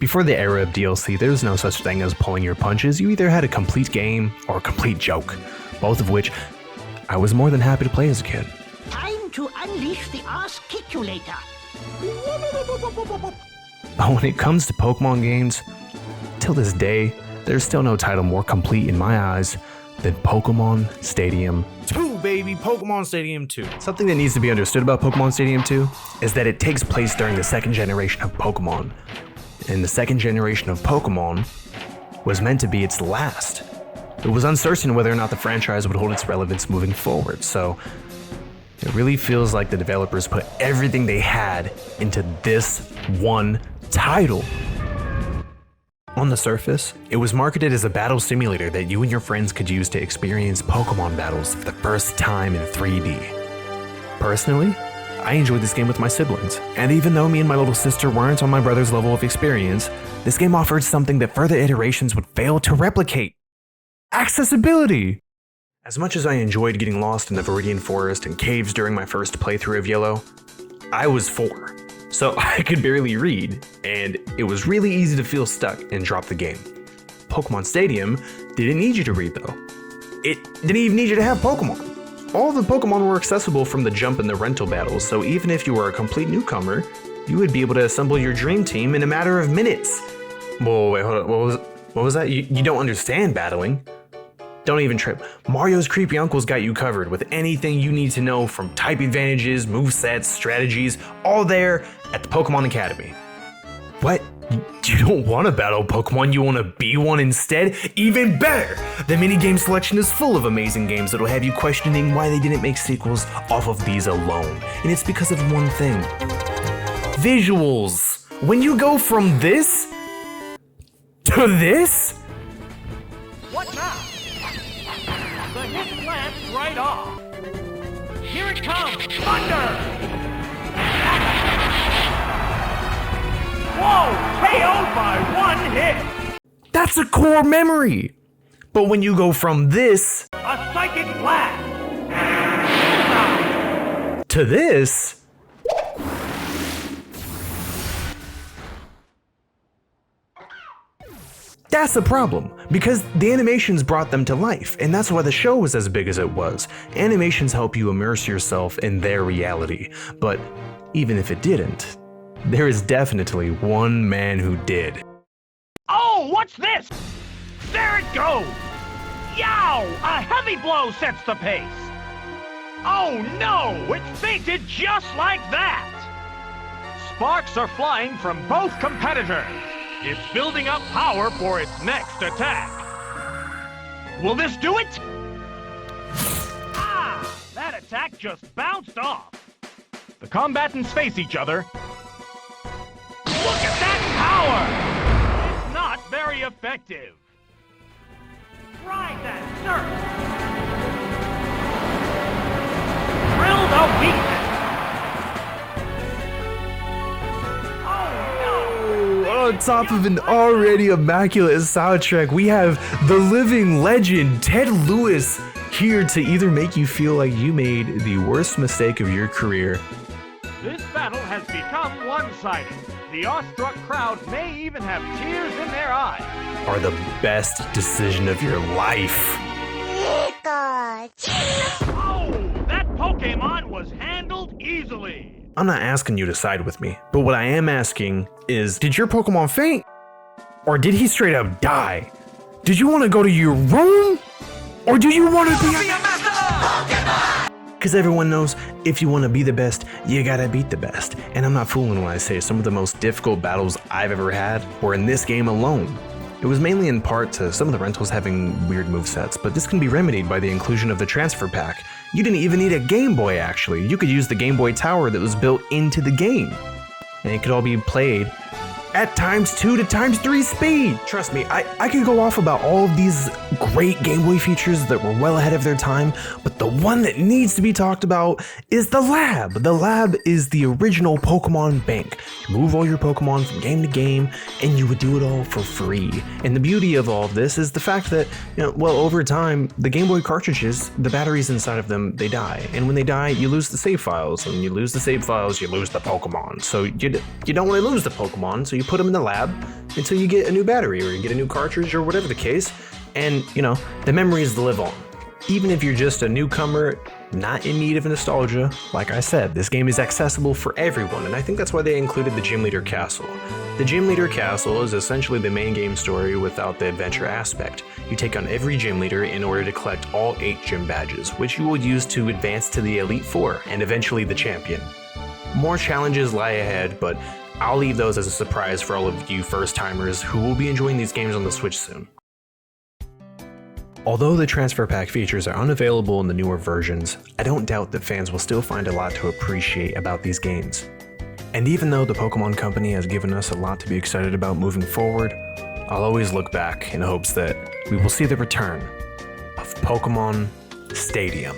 Before the era of DLC, there was no such thing as pulling your punches. You either had a complete game or a complete joke, both of which I was more than happy to play as a kid. Time to unleash the Articulator. But when it comes to Pokemon games, till this day, there's still no title more complete in my eyes than Pokémon Stadium 2, baby! Pokémon Stadium 2. Something that needs to be understood about Pokémon Stadium 2 is that it takes place during the second generation of Pokemon. And the second generation of Pokemon was meant to be its last. It was uncertain whether or not the franchise would hold its relevance moving forward, so it really feels like the developers put everything they had into this one title. On the surface, it was marketed as a battle simulator that you and your friends could use to experience Pokemon battles for the first time in 3D. Personally, I enjoyed this game with my siblings, and even though me and my little sister weren't on my brother's level of experience, this game offered something that further iterations would fail to replicate: accessibility! As much as I enjoyed getting lost in the Viridian Forest and caves during my first playthrough of Yellow, I was 4. So I could barely read, and it was really easy to feel stuck and drop the game. Pokemon Stadium didn't need you to read though. It didn't even need you to have Pokemon. All the Pokemon were accessible from the jump and the rental battles, so even if you were a complete newcomer, you would be able to assemble your dream team in a matter of minutes. Whoa, wait, hold on, what was that? You don't understand battling. Don't even trip. Mario's creepy uncle's got you covered with anything you need to know, from type advantages, movesets, strategies, all there at the Pokemon Academy. What? You don't want to battle Pokemon, you want to be one instead? Even better! The minigame selection is full of amazing games that'll have you questioning why they didn't make sequels off of these alone. And it's because of one thing: visuals. When you go from this to this? What now? The hit lands right off. Here it comes! Thunder! Whoa! KO'd by one hit! That's a core memory! But when you go from this A psychic blast! to this, that's a problem, because the animations brought them to life, and that's why the show was as big as it was. Animations help you immerse yourself in their reality, but even if it didn't, there is definitely one man who did. Oh, what's this? There it goes! Yow! A heavy blow sets the pace! Oh no! It's fainted just like that! Sparks are flying from both competitors. It's building up power for its next attack. Will this do it? Ah! That attack just bounced off. The combatants face each other. Look at that power! It's not very effective. Try that surf! Drill the weakness! On top of an already immaculate soundtrack, we have the living legend Ted Lewis here to either make you feel like you made the worst mistake of your career. This battle has become one-sided. The awestruck crowd may even have tears in their eyes. Or the best decision of your life. Oh, that Pokémon was handled easily. I'm not asking you to side with me, but what I am asking is, did your Pokemon faint? Or did he straight up die? Did you want to go to your room? Or do you want to be a master Pokemon? Because everyone knows, if you want to be the best, you gotta beat the best. And I'm not fooling when I say some of the most difficult battles I've ever had were in this game alone. It was mainly in part to some of the rentals having weird movesets, but this can be remedied by the inclusion of the transfer pack. You didn't even need a Game Boy actually, you could use the Game Boy Tower that was built into the game. And it could all be played at ×2 to ×3 speed. Trust me, I could go off about all of these great Game Boy features that were well ahead of their time, but the one that needs to be talked about is the lab. The lab is the original Pokemon bank. You move all your Pokemon from game to game, and you would do it all for free. And the beauty of all of this is the fact that, over time, the Game Boy cartridges, the batteries inside of them, they die. And when they die, you lose the save files. And you lose the save files, you lose the Pokemon. So you don't want to lose the Pokemon, so you put them in the lab, until you get a new battery or you get a new cartridge or whatever the case, and the memories live on. Even if you're just a newcomer, not in need of nostalgia, like I said, this game is accessible for everyone, and I think that's why they included the Gym Leader Castle. The Gym Leader Castle is essentially the main game story without the adventure aspect. You take on every gym leader in order to collect all 8 gym badges, which you will use to advance to the Elite Four and eventually the champion. More challenges lie ahead, but I'll leave those as a surprise for all of you first-timers who will be enjoying these games on the Switch soon. Although the transfer pack features are unavailable in the newer versions, I don't doubt that fans will still find a lot to appreciate about these games. And even though the Pokémon Company has given us a lot to be excited about moving forward, I'll always look back in hopes that we will see the return of Pokémon Stadium.